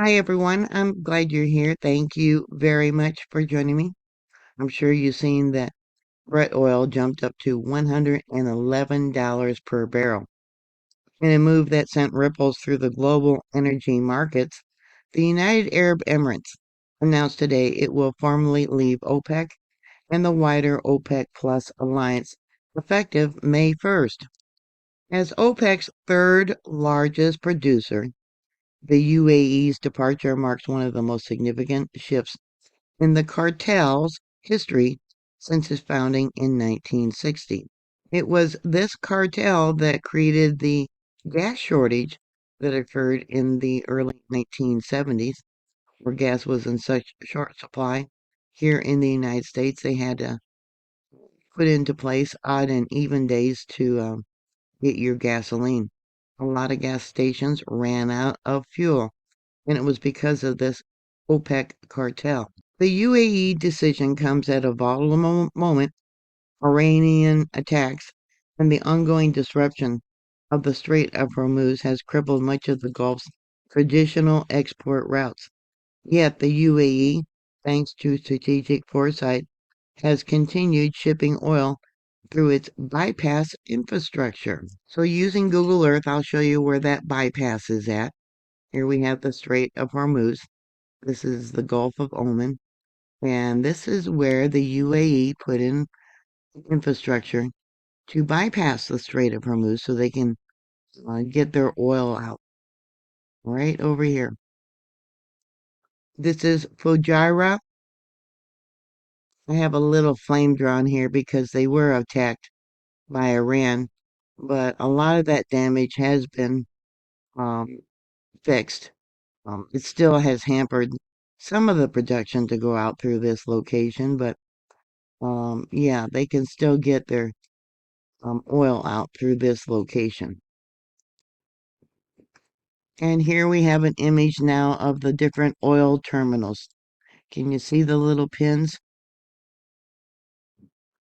Hi, everyone. I'm glad you're here. Thank you very much for joining me. I'm sure you've seen that Brent oil jumped up to $111 per barrel. In a move that sent ripples through the global energy markets, the United Arab Emirates announced today it will formally leave OPEC and the wider OPEC Plus alliance effective May 1st. As OPEC's third largest producer, the UAE's departure marks one of the most significant shifts in the cartel's history since its founding in 1960. It was this cartel that created the gas shortage that occurred in the early 1970s, where gas was in such short supply. Here in the United States, they had to put into place odd and even days to get your gasoline. A lot of gas stations ran out of fuel, and it was because of this OPEC cartel. The UAE decision comes at a volatile moment. Iranian attacks and the ongoing disruption of the Strait of Hormuz has crippled much of the Gulf's traditional export routes. Yet the UAE, thanks to strategic foresight, has continued shipping oil through its bypass infrastructure. So using Google Earth, I'll show you where that bypass is at. Here we have the Strait of Hormuz. This is the Gulf of Oman. And this is where the UAE put in infrastructure to bypass the Strait of Hormuz so they can get their oil out right over here. This is Fujairah. I have a little flame drawn here because they were attacked by Iran, but a lot of that damage has been um, fixed. It still has hampered some of the production to go out through this location, but yeah, they can still get their oil out through this location. And here we have an image now of the different oil terminals. Can you see the little pins?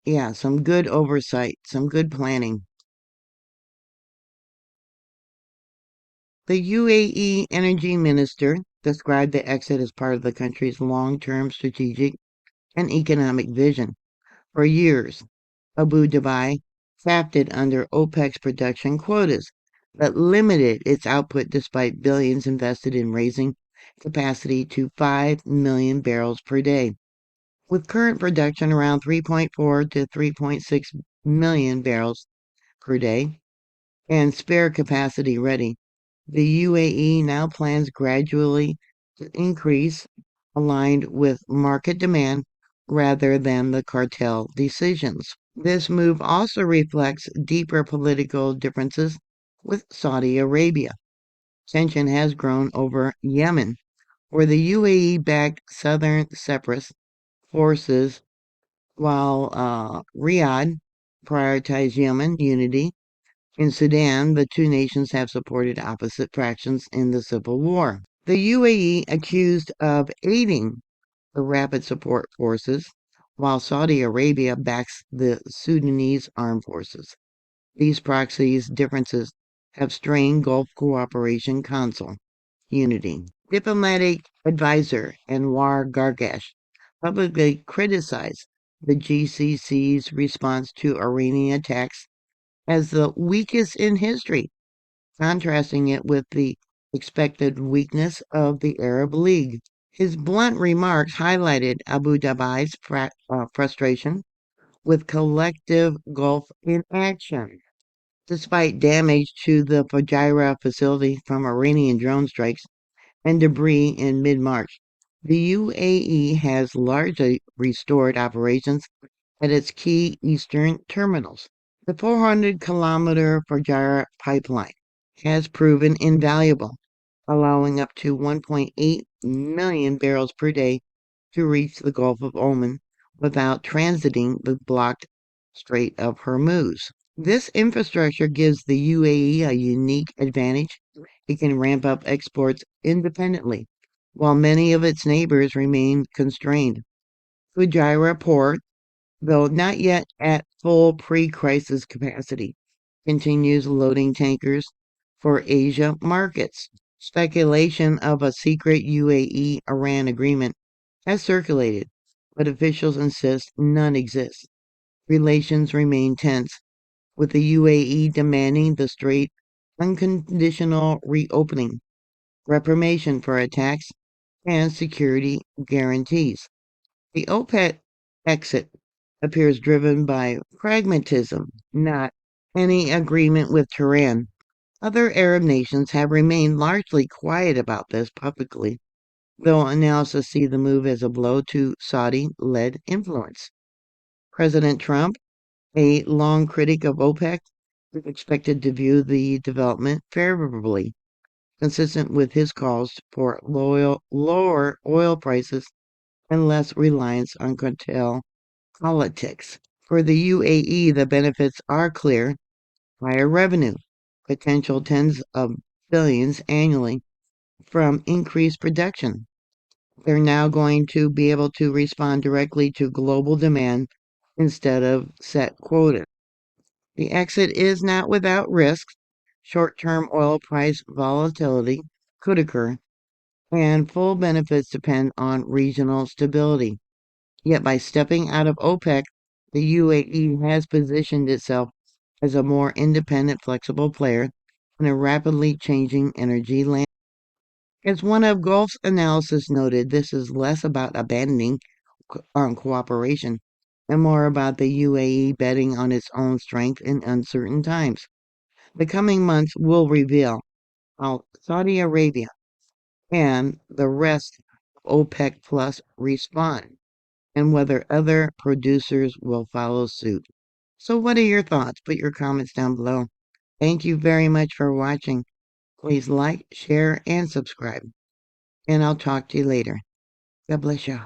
Yeah, some good oversight, some good planning. The UAE energy minister described the exit as part of the country's long-term strategic and economic vision. For years, Abu Dhabi crafted under OPEC's production quotas that limited its output despite billions invested in raising capacity to 5 million barrels per day. With current production around 3.4 to 3.6 million barrels per day and spare capacity ready, the UAE now plans gradually to increase aligned with market demand rather than the cartel decisions. This move also reflects deeper political differences with Saudi Arabia. Tension has grown over Yemen, where the UAE-backed southern separatist forces, while Riyadh prioritized Yemen unity. In Sudan, the two nations have supported opposite factions in the civil war. The UAE accused of aiding the rapid support forces, while Saudi Arabia backs the Sudanese armed forces. These proxies differences have strained Gulf Cooperation Council unity. Diplomatic advisor Anwar Gargash publicly criticized the GCC's response to Iranian attacks as the weakest in history, contrasting it with the expected weakness of the Arab League. His blunt remarks highlighted Abu Dhabi's frustration with collective Gulf inaction. Despite damage to the Fujairah facility from Iranian drone strikes and debris in mid-March, the UAE has largely restored operations at its key eastern terminals. The 400-kilometer Fujairah pipeline has proven invaluable, allowing up to 1.8 million barrels per day to reach the Gulf of Oman without transiting the blocked Strait of Hormuz. This infrastructure gives the UAE a unique advantage. It can ramp up exports independently, while many of its neighbors remain constrained. Fujairah Port, though not yet at full pre-crisis capacity, continues loading tankers for Asia markets. Speculation of a secret UAE-Iran agreement has circulated, but officials insist none exists. Relations remain tense, with the UAE demanding the Strait unconditional reopening, reparation for attacks, and security guarantees. The OPEC exit appears driven by pragmatism, not any agreement with Tehran. Other Arab nations have remained largely quiet about this publicly, though analysts see the move as a blow to Saudi-led influence. President Trump, a long critic of OPEC, is expected to view the development favorably, consistent with his calls for lower oil prices and less reliance on cartel politics. For the UAE, the benefits are clear: higher revenue, potential tens of billions annually from increased production. They're now going to be able to respond directly to global demand instead of set quotas. The exit is not without risks. Short-term oil price volatility could occur, and full benefits depend on regional stability. Yet by stepping out of OPEC, the UAE has positioned itself as a more independent, flexible player in a rapidly changing energy landscape. As one of Gulf's analysis noted, this is less about abandoning cooperation and more about the UAE betting on its own strength in uncertain times. The coming months will reveal how Saudi Arabia and the rest of OPEC Plus respond, and whether other producers will follow suit. So, what are your thoughts? Put your comments down below. Thank you very much for watching. Please like, share, and subscribe. And I'll talk to you later. God bless you.